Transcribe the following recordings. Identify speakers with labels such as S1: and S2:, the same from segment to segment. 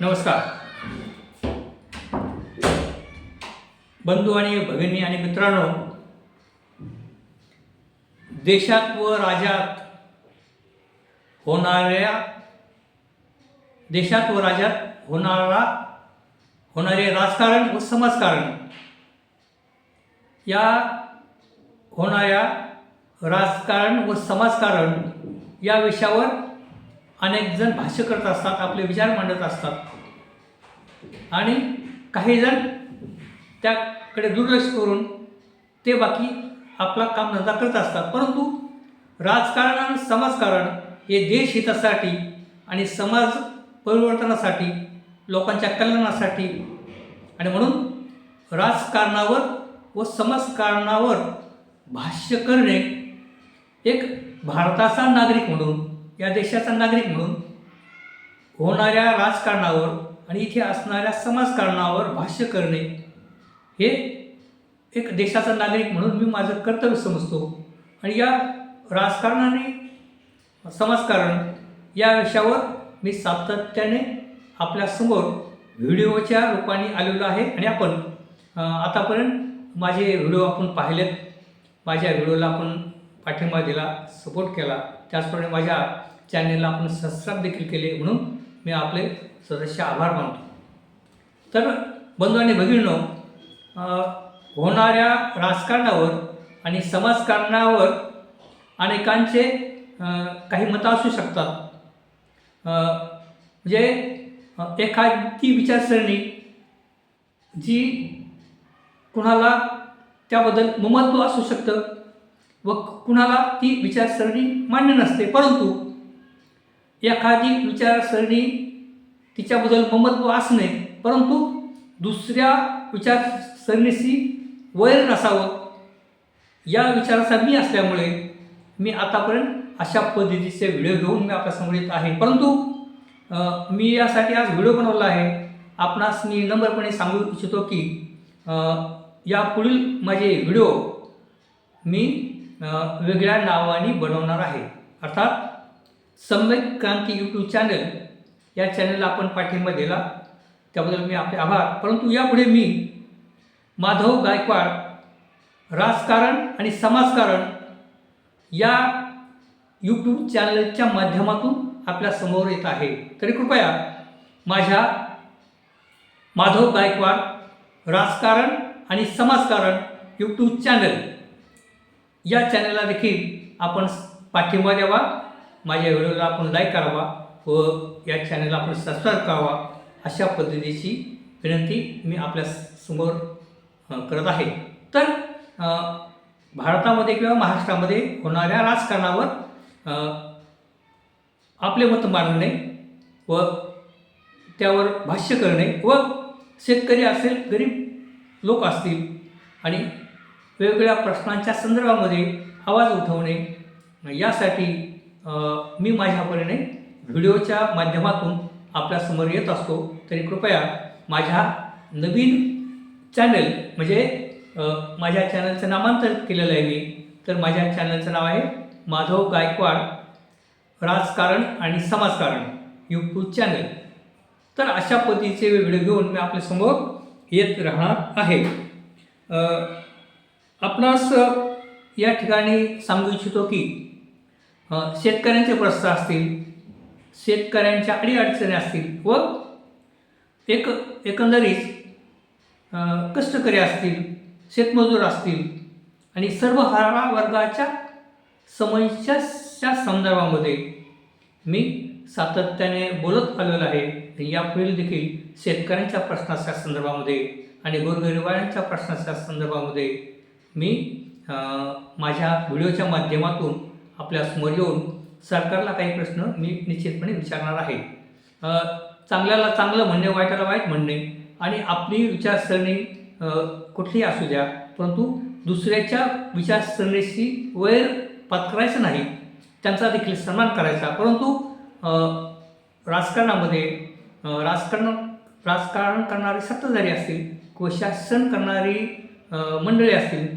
S1: नमस्कार बंधू आणि भगिनी आणि मित्रांनो, देशात व राज्यात होणारे राजकारण व समाजकारण, या होणाऱ्या राजकारण व समाजकारण या विषयावर अनेक जण भाष्य करत असतात, आपले विचार मांडत असतात आणि काही जण त्याकडे दुर्लक्ष करून ते बाकी आपला कामधंदा करत असतात. परंतु राजकारण आणि समाजकारण हे देश हितासाठी आणि समाज परिवर्तनासाठी, लोकांच्या कल्याणासाठी, आणि म्हणून राजकारणावर व समाजकारणावर भाष्य करणे एक भारताचा नागरिक म्हणून, या देशाचा नागरिक म्हणून होणाऱ्या राजकारणावर आणि इथे असणाऱ्या समाजकारणावर भाष्य करणे हे एक देशाचा नागरिक म्हणून मी माझं कर्तव्य समजतो. आणि या राजकारण आणि समाजकारण या विषयावर मी सातत्याने आपल्यासमोर व्हिडिओच्या रूपाने आलेलो आहे. आणि आपण आतापर्यंत माझे व्हिडिओ आपण पाहिलेत, माझ्या व्हिडिओला आपण पाठिंबा दिला, सपोर्ट केला, त्याचप्रमाणे माझ्या चॅनेलला आपण सबस्क्राईब देखील केले, म्हणून मी आपले सदस्य आभार मानतो. तर बंधू आणि भगिनींनो, होणाऱ्या राजकारणावर आणि समाजकारणावर अनेकांचे काही मतं असू शकतात. म्हणजे एखादी विचारसरणी जी कुणाला त्याबद्दल ममत्व असू शकतं व कुणाला ती विचारसरणी मान्य नसते, परंतु एखादी विचारसरणी तिच्याबद्दल ममत्व असणे, परंतु दुसऱ्या विचारसरणीशी वैर नसावं या विचाराचा मी असल्यामुळे मी आतापर्यंत अशा पद्धतीचे व्हिडिओ घेऊन मी आपल्यासमोर येत आहे. परंतु मी यासाठी आज व्हिडिओ बनवला आहे. आपणास मी नम्रपणे सांगू इच्छितो की यापुढील माझे व्हिडिओ मी वेगळ्या नावाने बनवणार आहे. अर्थात सम्यक क्रांती यूट्यूब चॅनल, या चॅनलला आपण पाठिंबा दिला त्याबद्दल मी आपले आभार. परंतु यापुढे मी माधव गायकवाड राजकारण आणि समाजकारण या यूट्यूब चॅनलच्या माध्यमातून आपल्यासमोर येत आहे. तरी कृपया माझ्या माधव गायकवाड राजकारण आणि समाजकारण यूट्यूब चॅनल या चॅनलला देखील आपण पाठिंबा द्यावा, माझ्या व्हिडिओला आपण लाईक करावा व या चॅनलला आपण सबस्क्राईब करावा, अशा पद्धतीची विनंती मी आपल्यासमोर करत आहे. तर भारतामध्ये किंवा महाराष्ट्रामध्ये होणाऱ्या राजकारणावर आपले मत मांडणे व त्यावर भाष्य करणे व शेतकरी असेल, गरीब लोक असतील आणि वेगवेगळ्या प्रश्नांच्या संदर्भामध्ये आवाज उठवणे, यासाठी मी माझ्या परीने व्हिडिओच्या माध्यमातून आपल्यासमोर येत असतो. तरी कृपया माझ्या नवीन चॅनल, म्हणजे माझ्या चॅनलचं नामांतर केलेलं आहे मी, तर माझ्या चॅनलचं नाव आहे माधव गायकवाड राजकारण आणि समाजकारण यूट्यूब चॅनल. तर अशा पद्धतीचे व्हिडिओ घेऊन मी आपल्यासमोर येत राहणार आहे. आपणास या ठिकाणी सांगू इच्छितो की शेतकऱ्यांचे प्रश्न असतील, शेतकऱ्यांच्या अडीअडचणी असतील व एकंदरीत कष्टकरी असतील, शेतमजूर असतील आणि सर्व वर्गाच्या समस्याच्या संदर्भामध्ये मी सातत्याने बोलत आलेलो आहे. यापुढे देखील शेतकऱ्यांच्या प्रश्नाच्या संदर्भामध्ये आणि गोरगरिबांच्या प्रश्नाच्या संदर्भामध्ये मी माझ्या व्हिडिओच्या माध्यमातून आपल्यासमोर येऊन सरकारला काही प्रश्न मी निश्चितपणे विचारणार आहे. चांगल्याला चांगलं म्हणणे, वाईटाला वाईट म्हणणे, आणि आपली विचारसरणी कुठलीही असू द्या, परंतु दुसऱ्याच्या विचारसरणीशी वैर पत्करायचं नाही, त्यांचा देखील सन्मान करायचा. परंतु राजकारणामध्ये राजकारण करणारे सत्ताधारी असतील किंवा शासन करणारी मंडळी असतील,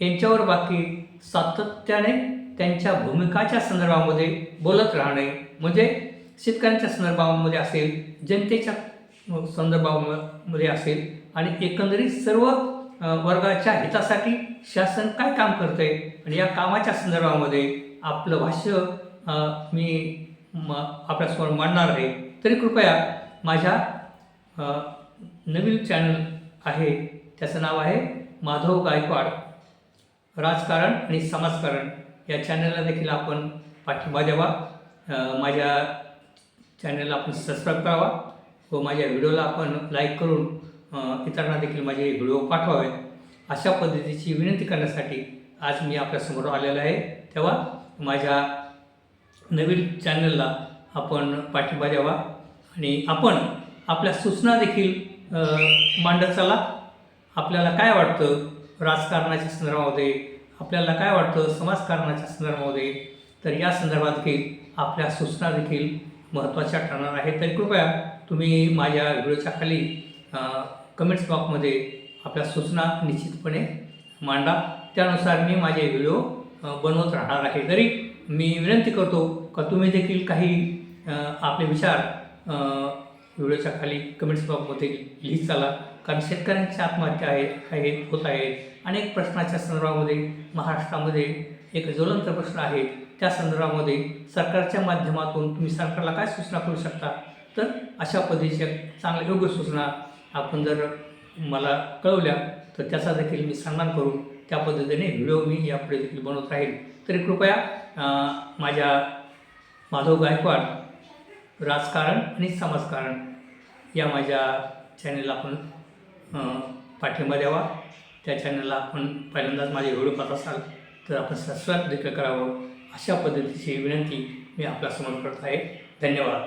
S1: यांच्यावर बाकी सातत्याने त्यांच्या भूमिकाच्या संदर्भामध्ये बोलत राहणे, म्हणजे शेतकऱ्यांच्या संदर्भामध्ये असेल, जनतेच्या संदर्भामध्ये असेल आणि एकंदरीत सर्व वर्गाच्या हितासाठी शासन काय काम करतं आहे आणि या कामाच्या संदर्भामध्ये आपलं भाष्य मी आपल्यासमोर मांडणार आहे. तरी कृपया माझ्या नवीन चॅनल आहे, त्याचं नाव आहे माधव गायकवाड राजकारण आणि समाजकारण. या चॅनलला देखील आपण पाठिंबा द्यावा. माझ्या चॅनलला आपण सबस्क्राईब करावा व माझ्या व्हिडिओला आपण लाईक करून इतरांना देखील माझे व्हिडिओ पाठवावेत. अशा पद्धतीची विनंती करण्यासाठी आज मी आपल्यासमोर आलेलो आहे. तेव्हा माझ्या नवीन चॅनलला आपण पाठिंबा द्यावा आणि आपण आपल्या सूचना देखील मांडत चला. आपल्याला काय वाटतं राजकारणाच्या संदर्भामध्ये, आपल्याला काय वाटतं समाजकारणाच्या संदर्भामध्ये, तर या संदर्भात देखील आपल्या सूचना देखील महत्त्वाच्या ठरणार आहेत. तर कृपया तुम्ही माझ्या व्हिडिओच्या खाली कमेंट्स बॉक्समध्ये आपल्या सूचना निश्चितपणे मांडा. त्यानुसार मी माझे व्हिडिओ बनवत राहणार आहे. तरी मी विनंती करतो का तुम्ही देखील काही आपले विचार व्हिडिओच्या खाली कमेंट्स बॉक्समध्ये लिहित चला. कारण शेतकऱ्यांच्या आत्महत्या होत आहेत. अनेक प्रश्नाच्या संदर्भामध्ये महाराष्ट्रामध्ये एक ज्वलंत प्रश्न आहे. त्या संदर्भामध्ये सरकारच्या माध्यमातून तुम्ही सरकारला काय सूचना करू शकता, तर अशा पद्धतीच्या चांगल्या योग्य सूचना आपण जर मला कळवल्या तर त्याचा देखील मी सन्मान करून त्या पद्धतीने व्हिडिओ मी यापुढे देखील बनवत राहील. तरी कृपया माझ्या माधव गायकवाड राजकारण आणि समाजकारण या माझ्या चॅनलला आपण पाठिंबा द्यावा. त्या चॅनलला आपण पहिल्यांदाच माझे व्हिडिओ पाहत असाल तर आपण सबस्क्राईब देखील करावं. अशा पद्धतीची विनंती मी आपल्यासमोर करत आहे. धन्यवाद.